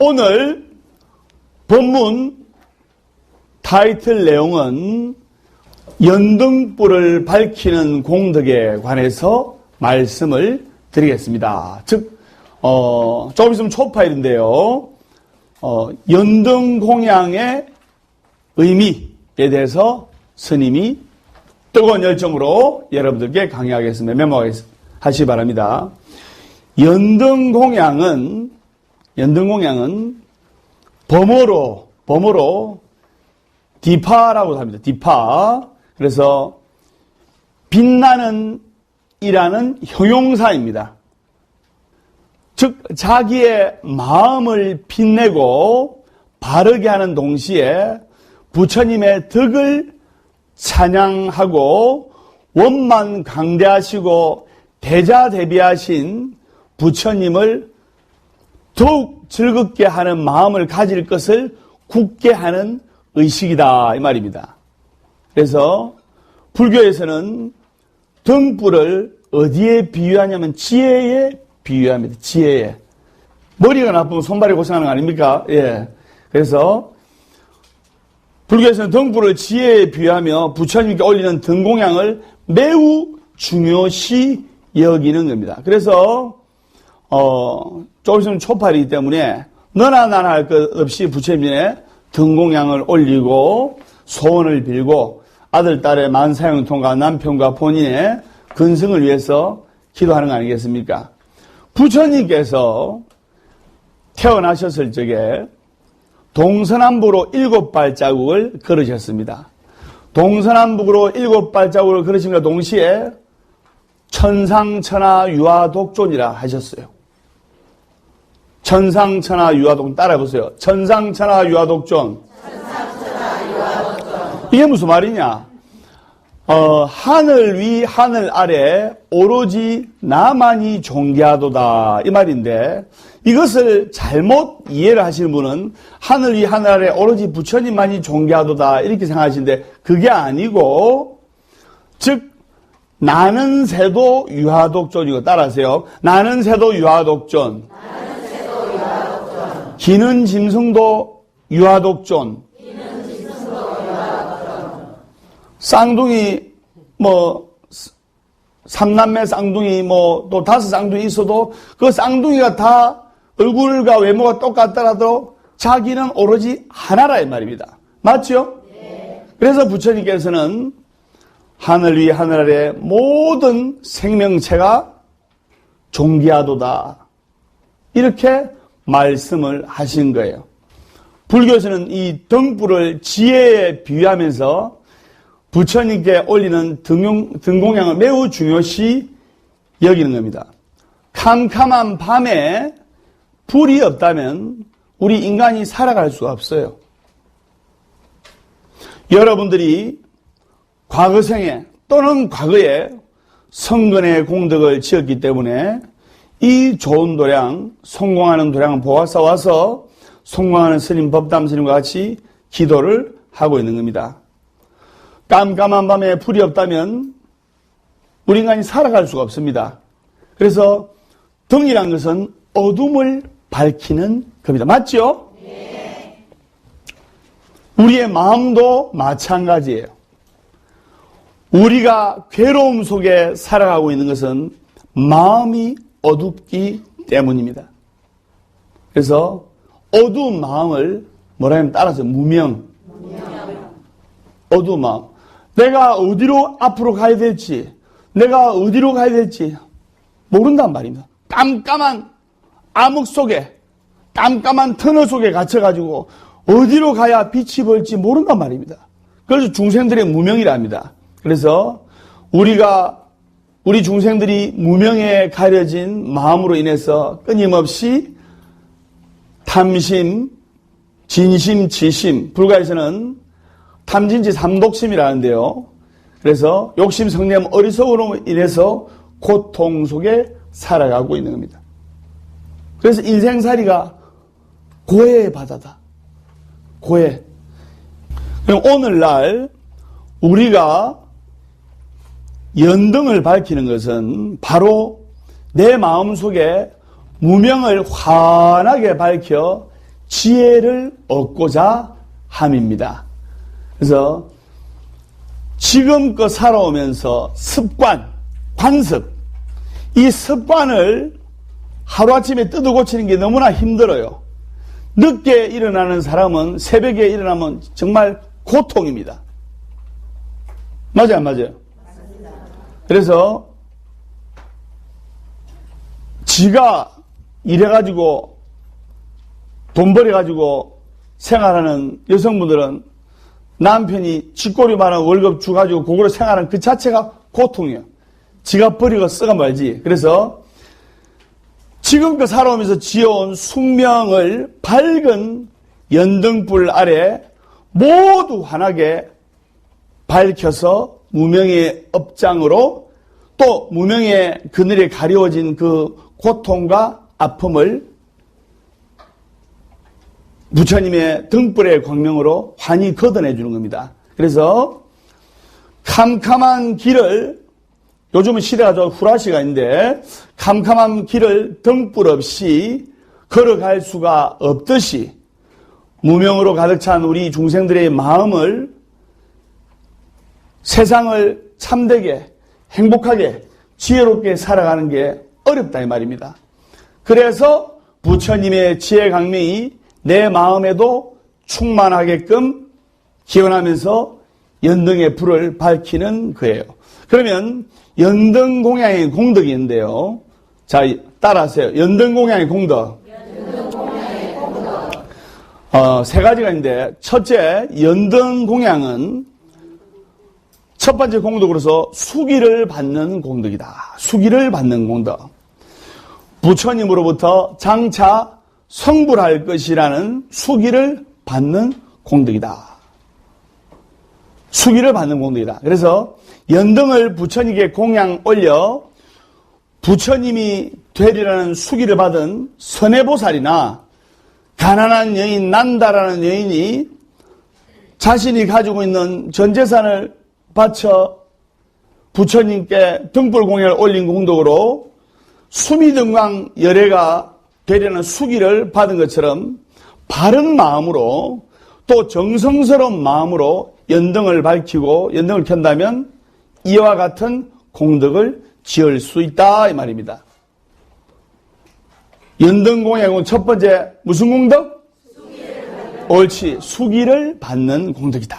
오늘 본문 타이틀 내용은 연등불을 밝히는 공덕에 관해서 말씀을 드리겠습니다. 즉, 조금 있으면 초파일인데요. 연등공양의 의미에 대해서 스님이 뜨거운 열정으로 여러분들께 강의하겠습니다. 메모하시기 바랍니다. 연등공양은 범어로 디파라고 합니다. 디파. 그래서 빛나는 이라는 형용사입니다. 즉 자기의 마음을 빛내고 바르게 하는 동시에 부처님의 덕을 찬양하고 원만 강대하시고 대자대비하신 부처님을 더욱 즐겁게 하는 마음을 가질 것을 굳게 하는 의식이다 이 말입니다. 그래서 불교에서는 등불을 어디에 비유하냐면 지혜에 비유합니다. 지혜에. 머리가 나쁘면 손발이 고생하는 거 아닙니까? 예. 그래서 불교에서는 등불을 지혜에 비유하며 부처님께 올리는 등공양을 매우 중요시 여기는 겁니다. 그래서 조금 있으면 초팔이기 때문에 너나 나나 할 것 없이 부처님에 등공양을 올리고 소원을 빌고 아들, 딸의 만사형통과 남편과 본인의 근성을 위해서 기도하는 거 아니겠습니까? 부처님께서 태어나셨을 적에 동서남북으로 7발자국을 걸으셨습니다. 동서남북으로 7발자국을 걸으심과 동시에 천상천하 유화독존이라 하셨어요. 천상천하 유화독존 따라해보세요. 천상천하 유화독존. 이게 무슨 말이냐? 하늘 위 하늘 아래 오로지 나만이 존귀하도다 이 말인데, 이것을 잘못 이해를 하시는 분은 하늘 위 하늘 아래 오로지 부처님만이 존귀하도다 이렇게 생각하시는데, 그게 아니고, 즉 나는 새도 유화독존이고, 따라하세요. 나는 새도 유화독존. 기는 짐승도 유화독존. 쌍둥이, 삼남매 쌍둥이, 또 5쌍둥이 있어도 그 쌍둥이가 다 얼굴과 외모가 똑같더라도 자기는 오로지 하나라 이 말입니다. 맞죠? 네. 그래서 부처님께서는 하늘 위 하늘 아래 모든 생명체가 존귀하도다 이렇게 말씀을 하신 거예요. 불교에서는 이 등불을 지혜에 비유하면서 부처님께 올리는 등공양을 매우 중요시 여기는 겁니다. 캄캄한 밤에 불이 없다면 우리 인간이 살아갈 수가 없어요. 여러분들이 과거생에 또는 과거에 성근의 공덕을 지었기 때문에 이 좋은 도량, 성공하는 도량을 보아서 와서 성공하는 스님, 법담 스님과 같이 기도를 하고 있는 겁니다. 깜깜한 밤에 불이 없다면 우리 인간이 살아갈 수가 없습니다. 그래서 등이란 것은 어둠을 밝히는 겁니다. 맞죠? 네. 우리의 마음도 마찬가지예요. 우리가 괴로움 속에 살아가고 있는 것은 마음이 어둡기 때문입니다. 그래서 어두운 마음을 뭐라 하면 따라서 무명. 어두운 마음. 내가 어디로 앞으로 가야 될지, 내가 어디로 가야 될지 모른단 말입니다. 깜깜한 암흑 속에, 깜깜한 터널 속에 갇혀가지고 어디로 가야 빛이 보일지 모른단 말입니다. 그래서 중생들의 무명이랍니다. 그래서 우리 중생들이 무명에 가려진 마음으로 인해서 끊임없이 탐심, 진심, 지심, 불가에서는 탐진지 삼독심이라는데요. 그래서 욕심, 성냄, 어리석음으로 인해서 고통 속에 살아가고 있는 겁니다. 그래서 인생살이가 고해의 바다다. 고해. 그럼 오늘날 우리가 연등을 밝히는 것은 바로 내 마음속에 무명을 환하게 밝혀 지혜를 얻고자 함입니다. 그래서 지금껏 살아오면서 습관, 관습, 이 습관을 하루아침에 뜯어 고치는 게 너무나 힘들어요. 늦게 일어나는 사람은 새벽에 일어나면 정말 고통입니다. 맞아요, 안 맞아요? 맞습니다. 그래서 지가 일해가지고 돈 벌어가지고 생활하는 여성분들은 남편이 쥐꼬리만한 월급 주가지고 그거로 생활하는 그 자체가 고통이에요. 지가 버리고 써가 말지. 그래서 지금껏 살아오면서 지어온 숙명을 밝은 연등불 아래 모두 환하게 밝혀서 무명의 업장으로 또 무명의 그늘에 가려워진 그 고통과 아픔을 부처님의 등불의 광명으로 환히 걷어내 주는 겁니다. 그래서 캄캄한 길을, 요즘은 시대가 좀 후라시가 있는데 캄캄한 길을 등불 없이 걸어갈 수가 없듯이 무명으로 가득 찬 우리 중생들의 마음을, 세상을 참되게 행복하게 지혜롭게 살아가는 게 어렵다 이 말입니다. 그래서 부처님의 지혜 강명이 내 마음에도 충만하게끔 기원하면서 연등의 불을 밝히는 거예요. 그러면 연등공양의 공덕이 있는데요. 자, 따라하세요. 연등공양의 공덕. 세 가지가 있는데, 첫째, 연등공양은 첫 번째 공덕으로서 수기를 받는 공덕이다. 수기를 받는 공덕. 부처님으로부터 장차 성불할 것이라는 수기를 받는 공덕이다. 수기를 받는 공덕이다. 그래서 연등을 부처님께 공양 올려 부처님이 되리라는 수기를 받은 선해보살이나 가난한 여인 난다라는 여인이 자신이 가지고 있는 전 재산을 바쳐 부처님께 등불 공양을 올린 공덕으로 수미등광 열애가 되려는 수기를 받은 것처럼 바른 마음으로 또 정성스러운 마음으로 연등을 밝히고 연등을 켠다면 이와 같은 공덕을 지을 수 있다 이 말입니다. 연등공양은 첫 번째 무슨 공덕? 옳지. 수기를 받는 공덕이다.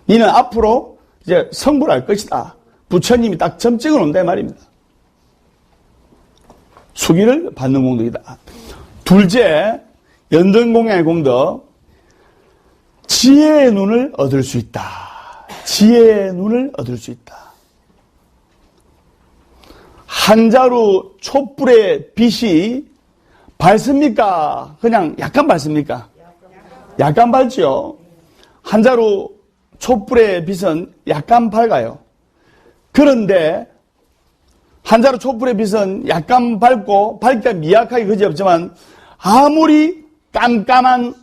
너는 앞으로 이제 성불할 것이다. 부처님이 딱 점 찍어 놓는다 이 말입니다. 수기를 받는 공덕이다. 둘째, 연등공양의 공덕. 지혜의 눈을 얻을 수 있다. 지혜의 눈을 얻을 수 있다. 한 자루 촛불의 빛이 밝습니까? 그냥 약간 밝습니까? 약간 밝죠. 한 자루 촛불의 빛은 약간 밝아요. 그런데 한 자루 촛불의 빛은 약간 밝고 밝기가 미약하게 그지없지만 아무리 깜깜한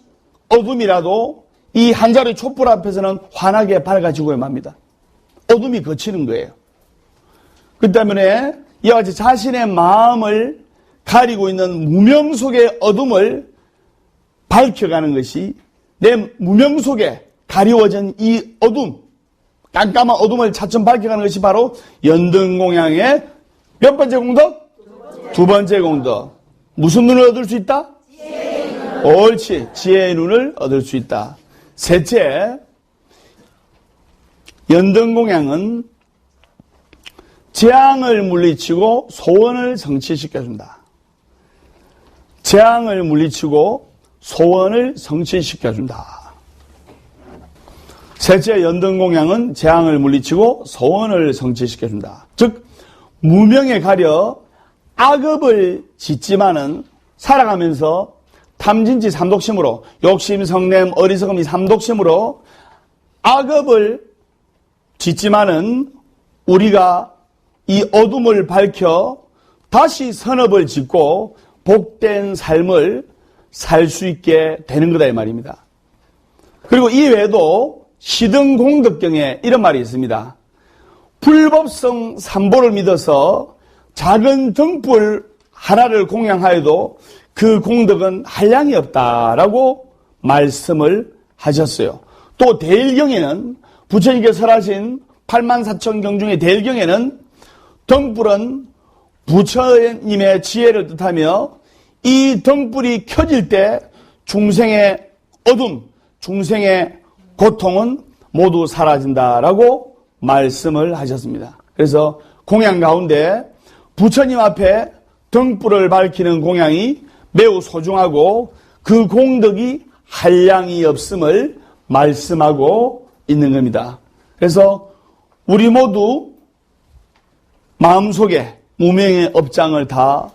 어둠이라도 이 한 자루의 촛불 앞에서는 환하게 밝아지고야 맙니다. 어둠이 거치는 거예요. 그 때문에 이와 같이 자신의 마음을 가리고 있는 무명 속의 어둠을 밝혀가는 것이 내 무명 속에 가리워진 이 어둠, 깜깜한 어둠을 차츰 밝혀가는 것이 바로 연등공양의 몇 번째 공덕? 두 번째 공덕. 무슨 눈을 얻을 수 있다? 지혜의 눈. 옳지. 지혜의 눈을 얻을 수 있다. 셋째, 연등공양은 재앙을 물리치고 소원을 성취시켜준다. 재앙을 물리치고 소원을 성취시켜준다. 셋째, 연등공양은 재앙을 물리치고 소원을 성취시켜준다. 즉 무명에 가려 악업을 짓지만은 살아가면서 탐진치 삼독심으로 욕심, 성냄, 어리석음 이 삼독심으로 악업을 짓지만은 우리가 이 어둠을 밝혀 다시 선업을 짓고 복된 삶을 살 수 있게 되는 거다 이 말입니다. 그리고 이 외에도 시등공덕경에 이런 말이 있습니다. 불법성 삼보를 믿어서 작은 등불 하나를 공양하여도 그 공덕은 한량이 없다라고 말씀을 하셨어요. 또 대일경에는 부처님께서 설하신 84,000경 중에 대일경에는 등불은 부처님의 지혜를 뜻하며 이 등불이 켜질 때 중생의 어둠, 중생의 고통은 모두 사라진다라고 말씀을 하셨습니다. 그래서 공양 가운데 부처님 앞에 등불을 밝히는 공양이 매우 소중하고 그 공덕이 한량이 없음을 말씀하고 있는 겁니다. 그래서 우리 모두 마음속에 무명의 업장을 다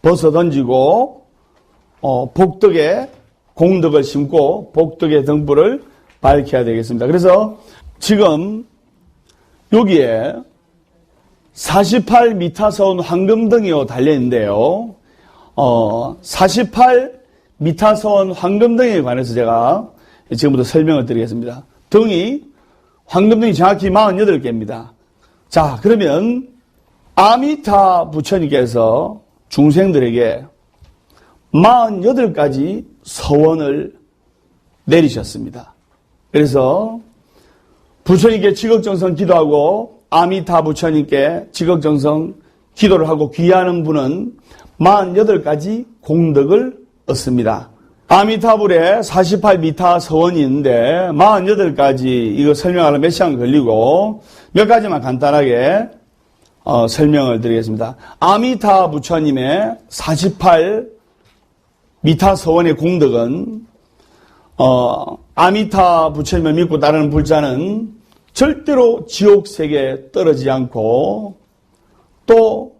벗어던지고 복덕의 공덕을 심고 복덕의 등불을 밝혀야 되겠습니다. 그래서 지금 여기에 48미타선 황금등이요 달려있는데요. 48미타선 황금등에 관해서 제가 지금부터 설명을 드리겠습니다. 황금등이 정확히 48개입니다. 자, 그러면 아미타 부처님께서 중생들에게 48가지 서원을 내리셨습니다. 그래서 부처님께 지극정성 기도하고 아미타 부처님께 지극정성 기도를 하고 귀하는 분은 48가지 공덕을 얻습니다. 아미타불에 48미타 서원이 있는데 48가지 이거 설명하려면 몇 시간 걸리고 몇 가지만 간단하게 설명을 드리겠습니다. 아미타 부처님의 48미타 서원의 공덕은 아미타 부처님을 믿고 따르는 불자는 절대로 지옥세계에 떨어지지 않고 또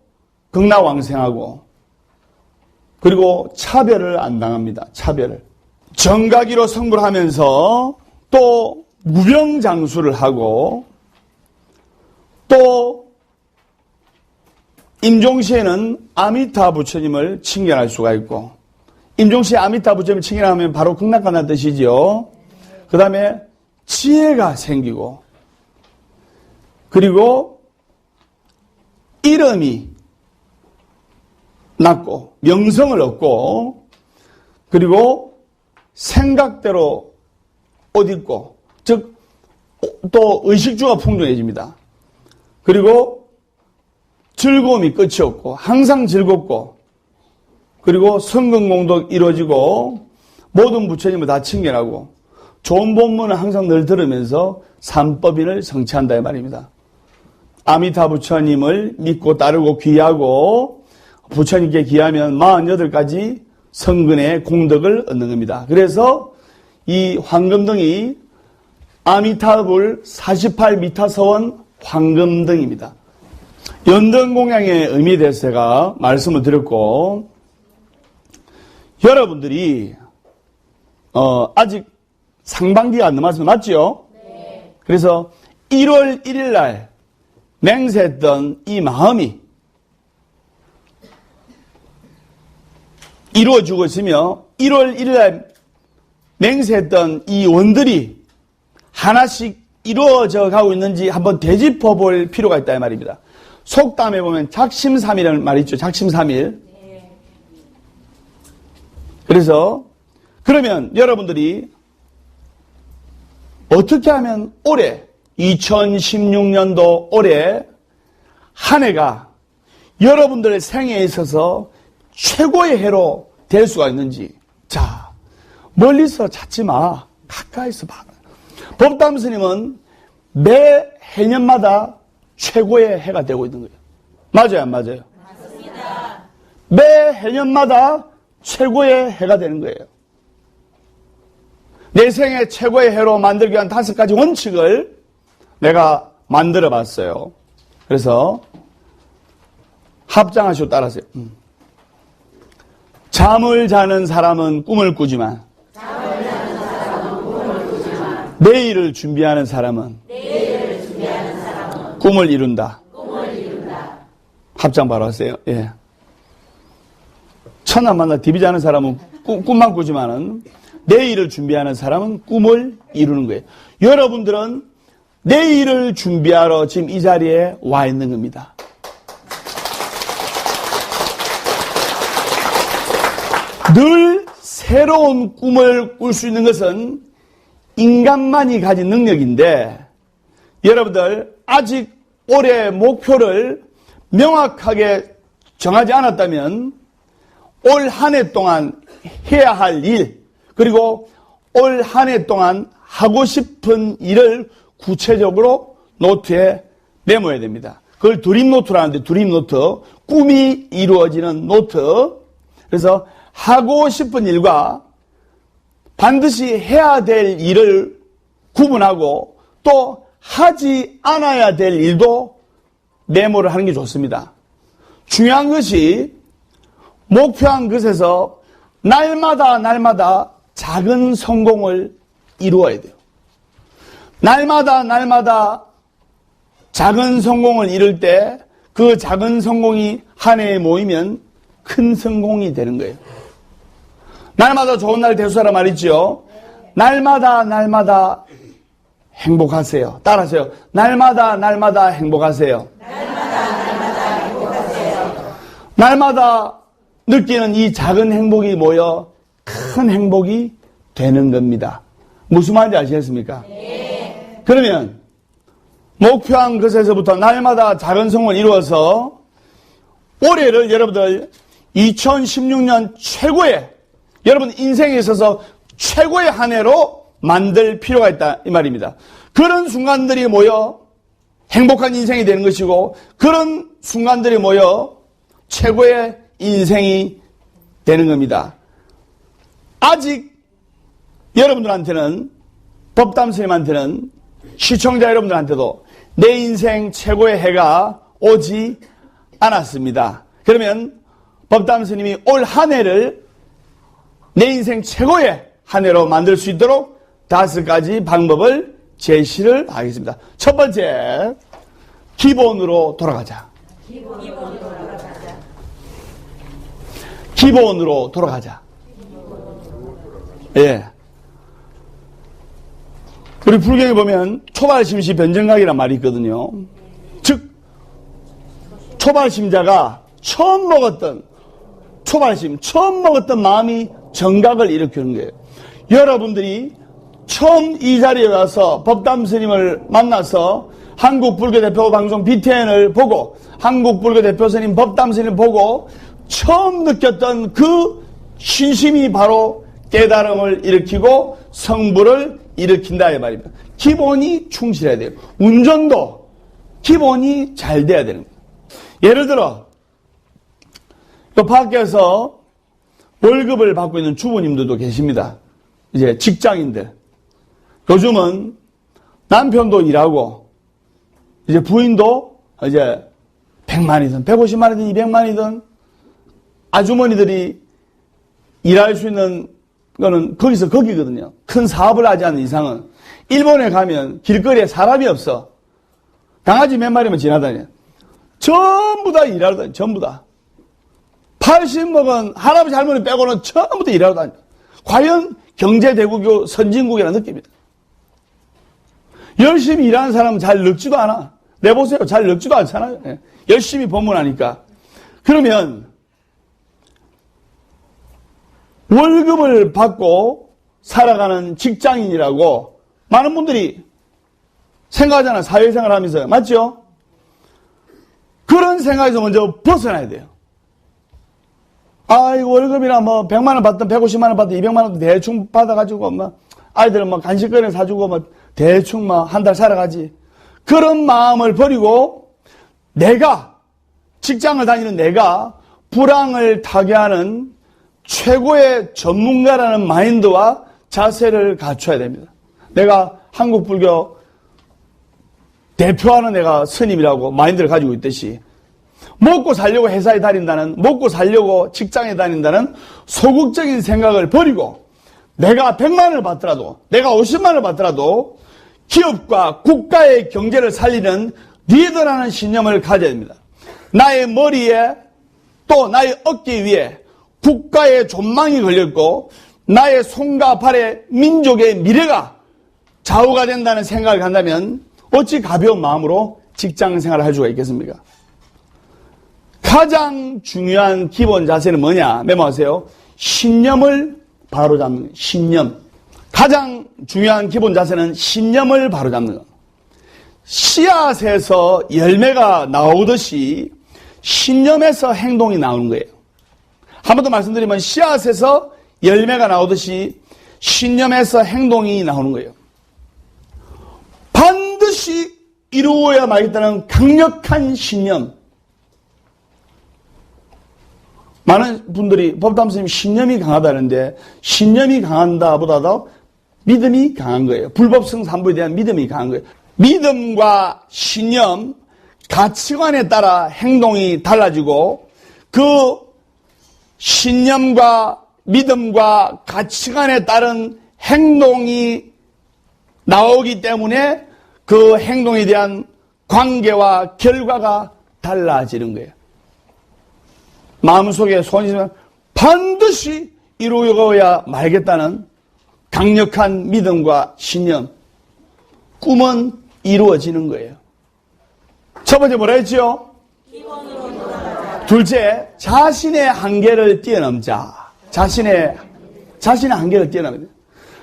극락왕생하고 그리고 차별을 안 당합니다. 차별을. 정가기로 성불 하면서 또 무병장수를 하고 또 임종시에는 아미타 부처님을 칭견할 수가 있고 임종시에 아미타 부처님을 칭견하면 바로 극락간다는 뜻이죠. 그 다음에 지혜가 생기고 그리고 이름이 낳고 명성을 얻고 그리고 생각대로 옷 입고 즉 또 의식주가 풍족해집니다. 그리고 즐거움이 끝이 없고 항상 즐겁고 그리고 성근공덕 이루어지고 모든 부처님을 다 칭견하고 좋은 본문을 항상 늘 들으면서 삼법인을 성취한다 이 말입니다. 아미타 부처님을 믿고 따르고 귀하고 부처님께 귀하면 48가지 성근의 공덕을 얻는 겁니다. 그래서 이 황금등이 아미타불 48미타 서원 황금등입니다. 연등공양의 의미에 대해서 제가 말씀을 드렸고 여러분들이 아직 상반기가 안 남았으면 맞죠? 네. 그래서 1월 1일 날 맹세했던 이 마음이 이루어지고 있으며 1월 1일 날 맹세했던 이 원들이 하나씩 이루어져 가고 있는지 한번 되짚어 볼 필요가 있다 이 말입니다. 속담에 보면 작심삼일이라는 말이 있죠. 작심삼일. 그래서 그러면 여러분들이 어떻게 하면 올해 2016년도 올해 한 해가 여러분들의 생애에 있어서 최고의 해로 될 수가 있는지 자 멀리서 찾지 마. 가까이서 봐. 법담 스님은 매 해년마다 최고의 해가 되고 있는 거예요. 맞아요 안 맞아요? 맞습니다. 매 해년마다 최고의 해가 되는 거예요. 내 생애 최고의 해로 만들기 위한 5가지 원칙을 내가 만들어 봤어요. 그래서 합장하시고 따라하세요. 잠을 자는 사람은 꿈을 꾸지만 내일을 준비하는 사람은 꿈을 이룬다. 합장 바로 하세요. 예. 천안 만나 디비자는 사람은 꿈만 꾸지만은 내일을 준비하는 사람은 꿈을 이루는 거예요. 여러분들은 내일을 준비하러 지금 이 자리에 와 있는 겁니다. 늘 새로운 꿈을 꿀 수 있는 것은 인간만이 가진 능력인데, 여러분들 아직 올해 목표를 명확하게 정하지 않았다면 올 한 해 동안 해야 할 일, 그리고 올 한 해 동안 하고 싶은 일을 구체적으로 노트에 메모해야 됩니다. 그걸 드림노트라는데, 드림노트, 꿈이 이루어지는 노트. 그래서 하고 싶은 일과 반드시 해야 될 일을 구분하고 또 하지 않아야 될 일도 메모를 하는 게 좋습니다. 중요한 것이 목표한 것에서 날마다 작은 성공을 이루어야 돼요. 날마다 작은 성공을 이룰 때 그 작은 성공이 한 해에 모이면 큰 성공이 되는 거예요. 날마다 좋은 날 되수하라 말이죠. 날마다 행복하세요. 따라하세요. 날마다 행복하세요. 날마다 행복하세요. 날마다 느끼는 이 작은 행복이 모여 큰 행복이 되는 겁니다. 무슨 말인지 아시겠습니까? 네. 그러면 목표한 것에서부터 날마다 작은 성공을 이루어서 올해를 여러분들 2016년 최고의, 여러분 인생에 있어서 최고의 한 해로 만들 필요가 있다 이 말입니다. 그런 순간들이 모여 행복한 인생이 되는 것이고, 그런 순간들이 모여 최고의 인생이 되는 겁니다. 아직 여러분들한테는, 법담 선생님한테는, 시청자 여러분들한테도 내 인생 최고의 해가 오지 않았습니다. 그러면 법담 스님이 올 한 해를 내 인생 최고의 한 해로 만들 수 있도록 5가지 방법을 제시를 하겠습니다. 첫 번째, 기본으로 돌아가자. 기본으로 돌아가자. 예. 우리 불경에 보면 초발심시 변정각이란 말이 있거든요. 즉, 초발심자가 처음 먹었던 마음이 정각을 일으키는 거예요. 여러분들이 처음 이 자리에 와서 법담 스님을 만나서 한국불교대표 방송 BTN을 보고 한국불교대표 스님 법담 스님을 보고 처음 느꼈던 그 신심이 바로 깨달음을 일으키고 성불을 일으킨다 이 말입니다. 기본이 충실해야 돼요. 운전도 기본이 잘 돼야 되는 거예요. 예를 들어 또 밖에서 월급을 받고 있는 주부님들도 계십니다. 이제 직장인들. 요즘은 남편도 일하고 이제 부인도 이제 100만이든 150만이든 200만이든 아주머니들이 일할 수 있는 거는 거기서 거기거든요. 큰 사업을 하지 않는 이상은. 일본에 가면 길거리에 사람이 없어. 강아지 몇 마리만 지나다녀. 전부 다 일하러 다녀. 전부 다. 80 먹은 할아버지 할머니 빼고는 전부 다 일하러 다녀. 과연 경제대국이고 선진국이라는 느낌입니다. 열심히 일하는 사람은 잘 늙지도 않아. 내보세요. 잘 늙지도 않잖아요. 예. 열심히 법문하니까. 그러면 월급을 받고 살아가는 직장인이라고 많은 분들이 생각하잖아요. 사회생활 하면서. 맞죠? 그런 생각에서 먼저 벗어나야 돼요. 아, 이거 월급이나 뭐 100만 원 받든 150만 원 받든 200만 원 대충 받아가지고 뭐 아이들 뭐 간식거리 사주고 뭐 대충 뭐 한 달 살아가지. 그런 마음을 버리고 내가 직장을 다니는 내가 불황을 타개하는 최고의 전문가라는 마인드와 자세를 갖춰야 됩니다. 내가 한국불교 대표하는 내가 스님이라고 마인드를 가지고 있듯이 먹고 살려고 회사에 다닌다는, 먹고 살려고 직장에 다닌다는 소극적인 생각을 버리고 내가 100만 원을 받더라도, 내가 50만 원을 받더라도 기업과 국가의 경제를 살리는 리더라는 신념을 가져야 됩니다. 나의 머리에 또 나의 어깨 위에 국가의 존망이 걸렸고 나의 손과 발에 민족의 미래가 좌우가 된다는 생각을 한다면 어찌 가벼운 마음으로 직장 생활을 할 수가 있겠습니까? 가장 중요한 기본 자세는 뭐냐? 메모하세요. 신념을 바로잡는 거예요. 신념. 가장 중요한 기본 자세는 신념을 바로잡는 것. 씨앗에서 열매가 나오듯이 신념에서 행동이 나오는 거예요. 한 번 더 말씀드리면 씨앗에서 열매가 나오듯이 신념에서 행동이 나오는 거예요. 반드시 이루어야 말겠다는 강력한 신념. 많은 분들이 법담 선생님 신념이 강하다는데 신념이 강한다 보다도 믿음이 강한 거예요. 불법성 삼부에 대한 믿음이 강한 거예요. 믿음과 신념, 가치관에 따라 행동이 달라지고 그 신념과 믿음과 가치관에 따른 행동이 나오기 때문에 그 행동에 대한 관계와 결과가 달라지는 거예요. 마음속에 소원이 있으면 반드시 이루어야 말겠다는 강력한 믿음과 신념, 꿈은 이루어지는 거예요. 첫 번째 뭐라 했죠? 둘째, 자신의 한계를 뛰어넘자. 자신의 한계를 뛰어넘자.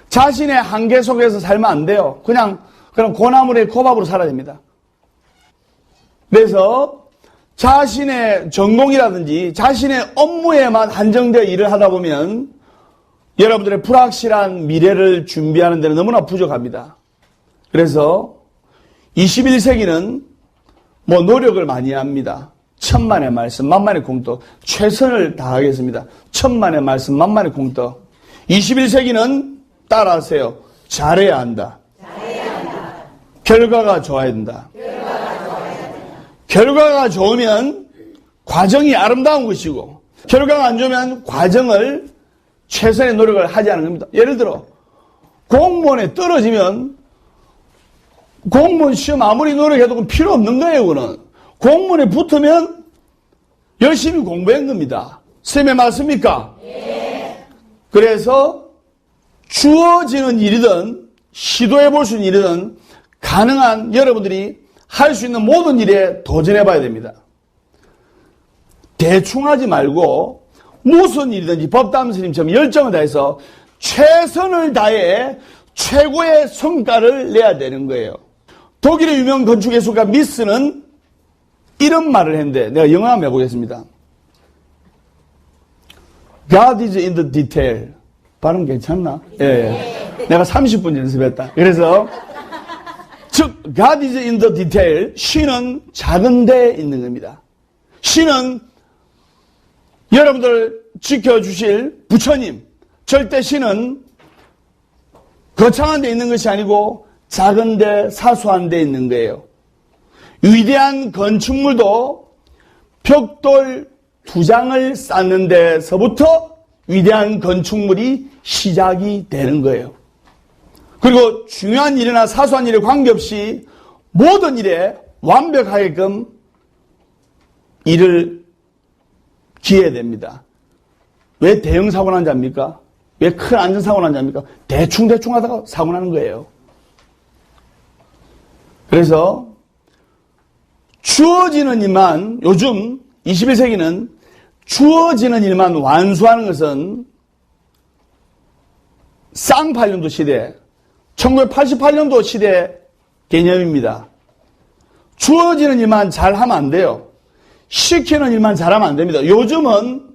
자신의 한계 속에서 살면 안 돼요. 그럼 고나물에 고밥으로 살아야 됩니다. 그래서 자신의 전공이라든지 자신의 업무에만 한정되어 일을 하다 보면 여러분들의 불확실한 미래를 준비하는 데는 너무나 부족합니다. 그래서 21세기는 노력을 많이 합니다. 천만의 말씀, 만만의 공덕. 최선을 다하겠습니다. 천만의 말씀, 만만의 공덕. 21세기는 따라하세요. 잘해야 한다. 결과가 좋아야 된다. 결과가 좋으면 과정이 아름다운 것이고 결과가 안 좋으면 과정을 최선의 노력을 하지 않은 겁니다. 예를 들어 공무원에 떨어지면 공무원 시험 아무리 노력해도 필요 없는 거예요. 그거는. 공무원에 붙으면 열심히 공부한 겁니다. 쌤에 맞습니까? 네. 그래서 주어지는 일이든 시도해 볼 수 있는 일이든 가능한 여러분들이 할 수 있는 모든 일에 도전해 봐야 됩니다. 대충 하지 말고 무슨 일이든지 법담 스님처럼 열정을 다해서 최선을 다해 최고의 성과를 내야 되는 거예요. 독일의 유명 건축예술가 미스는 이런 말을 했는데 내가 영어 한번 해보겠습니다. God is in the detail. 발음 괜찮나? 예. 내가 30분 연습했다. 그래서 즉 God is in the detail. 신은 작은 데에 있는 겁니다. 신은 여러분들 지켜주실 부처님. 절대 신은 거창한 데 있는 것이 아니고 작은 데 사소한 데 있는 거예요. 위대한 건축물도 벽돌 2장을 쌓는 데서부터 위대한 건축물이 시작이 되는 거예요. 그리고 중요한 일이나 사소한 일에 관계없이 모든 일에 완벽하게끔 일을 기해야 됩니다. 왜 대형 사고 난지 압니까? 왜 큰 안전사고 난지 압니까? 대충 하다가 사고 나는 거예요. 그래서 주어지는 일만, 요즘 21세기는 주어지는 일만 완수하는 것은 쌍팔년도 시대, 1988년도 시대 개념입니다. 주어지는 일만 잘하면 안 돼요. 시키는 일만 잘하면 안 됩니다. 요즘은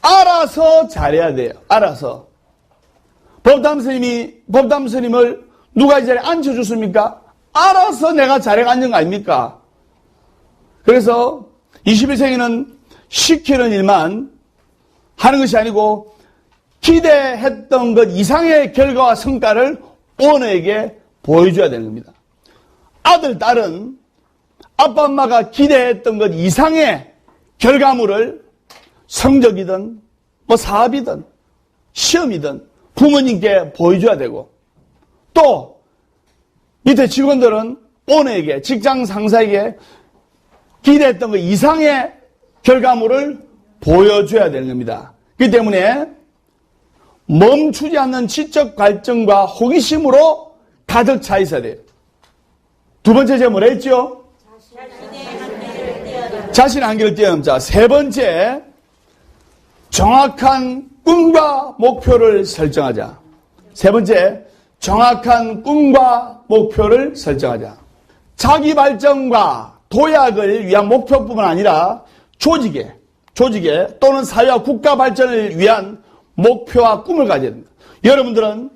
알아서 잘해야 돼요. 알아서. 법담 스님을 누가 이 자리에 앉혀줬습니까? 알아서 내가 자리에 앉은 거 아닙니까? 그래서 21세기는 시키는 일만 하는 것이 아니고 기대했던 것 이상의 결과와 성과를 오너에게 보여줘야 되는 겁니다. 아들, 딸은 아빠, 엄마가 기대했던 것 이상의 결과물을 성적이든 사업이든 시험이든 부모님께 보여줘야 되고 또 밑에 직원들은 오너에게 직장 상사에게 기대했던 것 이상의 결과물을 보여줘야 되는 겁니다. 그렇기 때문에 멈추지 않는 지적 갈증과 호기심으로 가득 차 있어야 돼요. 두 번째 제가 뭐라 했죠? 자신의 한계를 뛰어넘자. 세 번째, 정확한 꿈과 목표를 설정하자. 세 번째, 정확한 꿈과 목표를 설정하자. 자기 발전과 도약을 위한 목표뿐만 아니라 조직에 또는 사회와 국가 발전을 위한 목표와 꿈을 가져야 됩니다. 여러분들은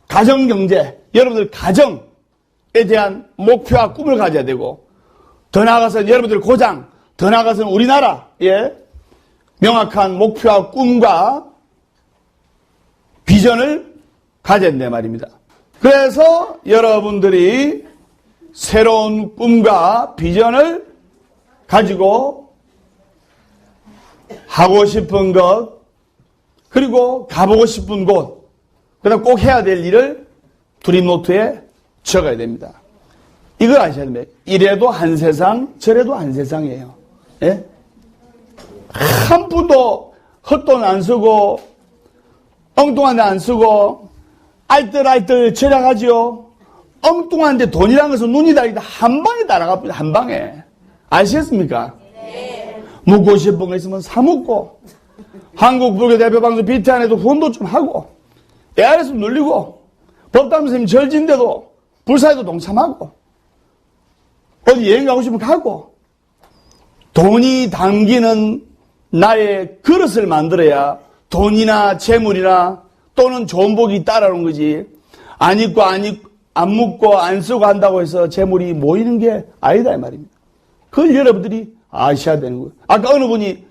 가정경제, 여러분들 가정에 대한 목표와 꿈을 가져야 되고, 더 나아가서는 여러분들 고장, 더 나아가서는 우리나라에 명확한 목표와 꿈과 비전을 가져야 된다 말입니다. 그래서 여러분들이 새로운 꿈과 비전을 가지고 하고 싶은 것, 그리고 가보고 싶은 곳, 그다음 꼭 해야 될 일을 드림노트에 적어야 됩니다. 이걸 아셔야 됩니다. 이래도 한 세상, 저래도 한 세상이에요. 예? 한 푼도 헛돈 안 쓰고 엉뚱한 데 안 쓰고 알뜰알뜰 절약하지요. 엉뚱한 데 돈이라는 것은 눈이 다르다 한 방에 따라갑니다. 한 방에. 아시겠습니까? 네. 묻고 싶은 거 있으면 사 묻고, 한국 불교 대표 방송 비트안에도 후원도 좀 하고, ARS 눌리고, 법담 선생님 절진데도 불사에도 동참하고, 어디 여행 가고 싶으면 가고, 돈이 담기는 나의 그릇을 만들어야 돈이나 재물이나 또는 좋은 복이 따라오는 거지. 안 입고 안 묻고 안 쓰고 한다고 해서 재물이 모이는 게 아니다 이 말입니다. 그걸 여러분들이 아셔야 되는 거예요. 아까 어느 분이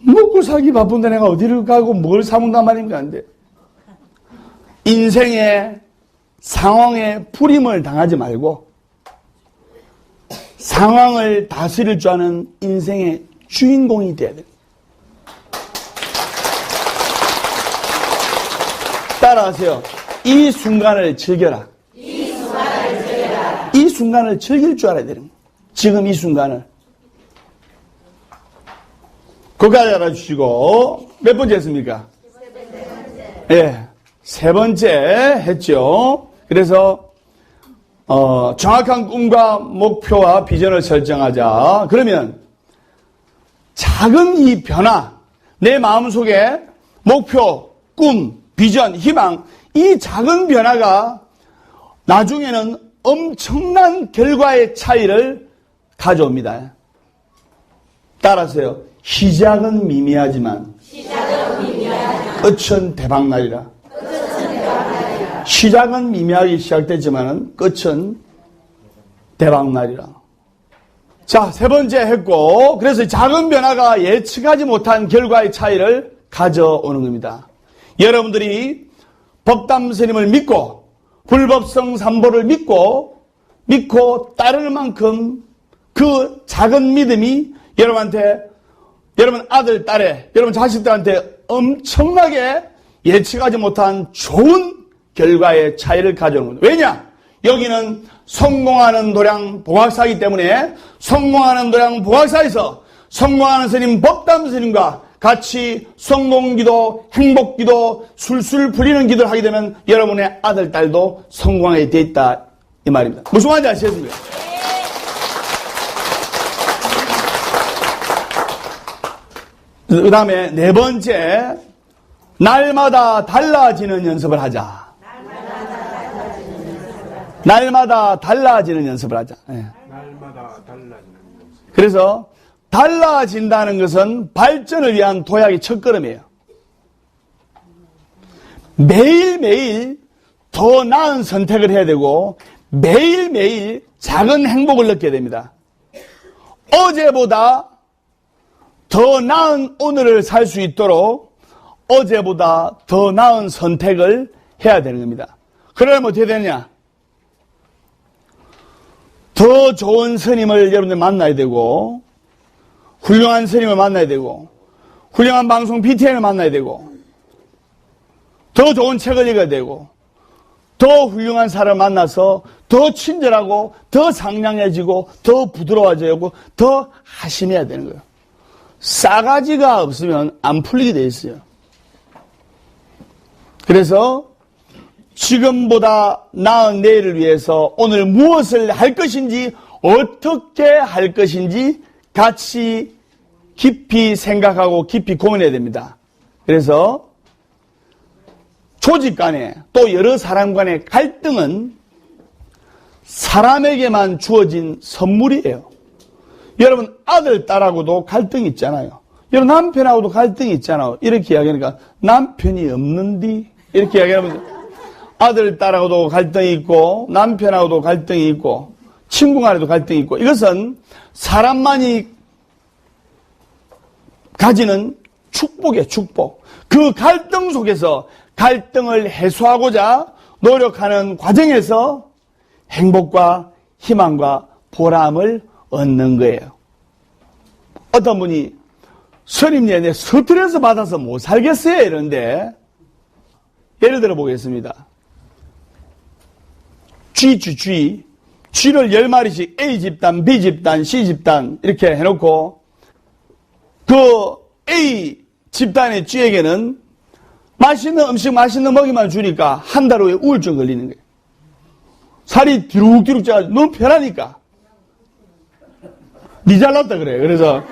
먹고 살기 바쁜데 내가 어디를 가고 뭘 사먹단 말입니까? 안 돼. 인생의 상황에 불임을 당하지 말고 상황을 다스릴 줄 아는 인생의 주인공이 돼야 돼요. 따라하세요. 이 순간을 즐겨라. 이 순간을 즐길 줄 알아야 되는 거예요. 지금 이 순간을. 거기까지 알아주시고, 몇 번째 했습니까? 예, 세 번째 했죠. 그래서, 정확한 꿈과 목표와 비전을 설정하자. 그러면, 작은 이 변화, 내 마음속에 목표, 꿈, 비전, 희망, 이 작은 변화가 나중에는 엄청난 결과의 차이를 가져옵니다. 따라서요. 시작은 미미하지만 끝은 대박나리라. 시작은 미미하게 시작됐지만 끝은 대박나리라. 자, 세 번째 했고, 그래서 작은 변화가 예측하지 못한 결과의 차이를 가져오는 겁니다. 여러분들이 법담 스님을 믿고 불법성 삼보를 믿고 따를 만큼 그 작은 믿음이 여러분한테, 여러분 아들, 딸에, 여러분 자식들한테 엄청나게 예측하지 못한 좋은 결과의 차이를 가져오는 겁니다. 왜냐? 여기는 성공하는 도량 보학사이기 때문에 성공하는 도량 보학사에서 성공하는 스님 법담 스님과 같이 성공기도, 행복기도, 술술 풀리는 기도를 하게 되면 여러분의 아들, 딸도 성공하게 돼 있다 이 말입니다. 무슨 말인지 아시겠습니까? 그 다음에 네 번째, 날마다 달라지는 연습을 하자. 날마다 달라지는 연습을 하자. 네. 날마다 달라지는 연습. 그래서 달라진다는 것은 발전을 위한 도약의 첫걸음이에요. 매일매일 더 나은 선택을 해야 되고 매일매일 작은 행복을 느껴야 됩니다. 어제보다 더 나은 오늘을 살 수 있도록 어제보다 더 나은 선택을 해야 되는 겁니다. 그러려면 어떻게 되느냐? 더 좋은 스님을 여러분들 만나야 되고 훌륭한 스님을 만나야 되고 훌륭한 방송 BTN을 만나야 되고 더 좋은 책을 읽어야 되고 더 훌륭한 사람을 만나서 더 친절하고 더 상냥해지고 더 부드러워지고 더 하심해야 되는 거예요. 싸가지가 없으면 안 풀리게 돼 있어요. 그래서 지금보다 나은 내일을 위해서 오늘 무엇을 할 것인지 어떻게 할 것인지 같이 깊이 생각하고 깊이 고민해야 됩니다. 그래서 조직 간에 또 여러 사람 간의 갈등은 사람에게만 주어진 선물이에요. 여러분 아들, 딸하고도 갈등이 있잖아요. 여러분 남편하고도 갈등이 있잖아요. 이렇게 이야기하니까 남편이 없는디? 이렇게 이야기하면 아들, 딸하고도 갈등이 있고 남편하고도 갈등이 있고 친구 간에도 갈등이 있고 이것은 사람만이 가지는 축복이에요. 축복. 그 갈등 속에서 갈등을 해소하고자 노력하는 과정에서 행복과 희망과 보람을 얻는 거예요. 어떤 분이 스님 내내 스트레스 받아서 못 살겠어요 이러는데 예를 들어 보겠습니다. 쥐를 10마리씩 A 집단, B 집단, C 집단 이렇게 해놓고 그 A 집단의 쥐에게는 맛있는 음식, 맛있는 먹이만 주니까 한 달 후에 우울증 걸리는 거예요. 살이 뒤룩뒤룩 쪄가지고 너무 편하니까. 니 잘났다 그래. 그래서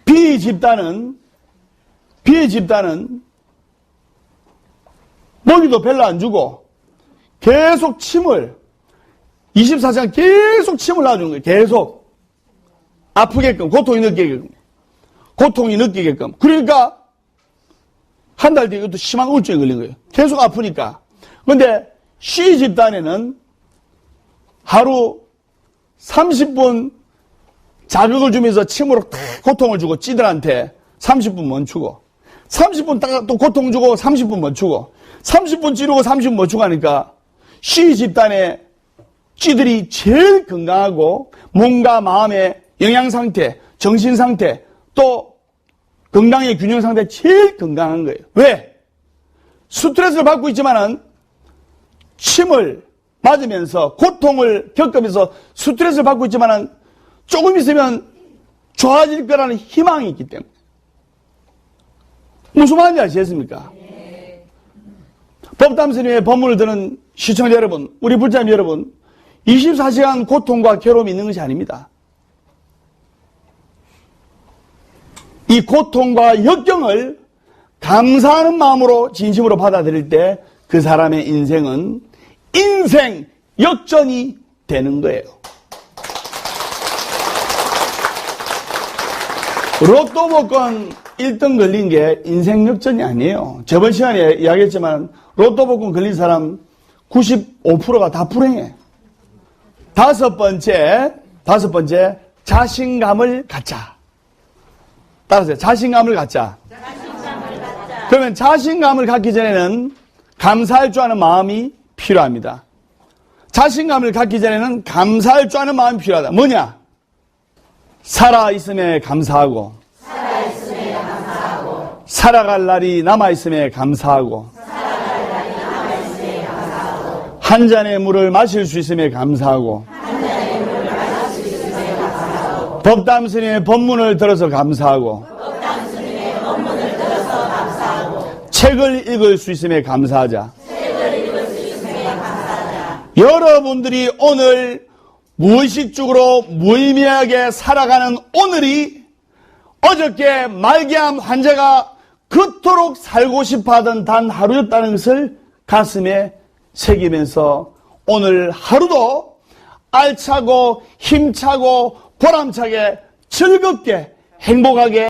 B 집단은 먹이도 별로 안 주고 계속 침을 24시간 계속 침을 놔주는 거예요. 계속 아프게끔 고통이 느끼게끔 그러니까 한 달 뒤에 이것도 심한 우울증이 걸린 거예요. 계속 아프니까. 그런데 C 집단에는 하루 30분 자극을 주면서 침으로 탁 고통을 주고 찌들한테 30분 멈추고 30분 또 고통 주고 30분 멈추고 30분 찌르고 30분 멈추고 하니까 C 집단의 쥐들이 제일 건강하고 몸과 마음의 영양 상태, 정신 상태, 또 건강의 균형 상태 제일 건강한 거예요. 왜? 스트레스를 받고 있지만은 침을 맞으면서 고통을 겪으면서 스트레스를 받고 있지만은 조금 있으면 좋아질 거라는 희망이 있기 때문에. 무슨 말인지 아시겠습니까? 법담스님의 법문을 듣는 시청자 여러분, 우리 불자님 여러분, 24시간 고통과 괴로움이 있는 것이 아닙니다. 이 고통과 역경을 감사하는 마음으로 진심으로 받아들일 때 그 사람의 인생은 인생 역전이 되는 거예요. 로또 복권 1등 걸린 게 인생 역전이 아니에요. 저번 시간에 이야기했지만 로또 복권 걸린 사람 95%가 다 불행해. 다섯 번째, 자신감을 갖자. 따라서 자신감을 갖자. 그러면 자신감을 갖기 전에는 감사할 줄 아는 마음이 필요합니다. 자신감을 갖기 전에는 감사할 줄 아는 마음이 필요하다. 뭐냐? 살아있음에 감사하고, 살아갈 날이 남아있음에 감사하고, 한 잔의 물을 마실 수 있음에 감사하고, 법담스님의 법문을 들어서 감사하고, 책을 읽을 수 있음에 감사하자. 여러분들이 오늘 무의식적으로 무의미하게 살아가는 오늘이 어저께 말기암 환자가 그토록 살고 싶어하던 단 하루였다는 것을 가슴에 새기면서 오늘 하루도 알차고 힘차고 보람차게 즐겁게 행복하게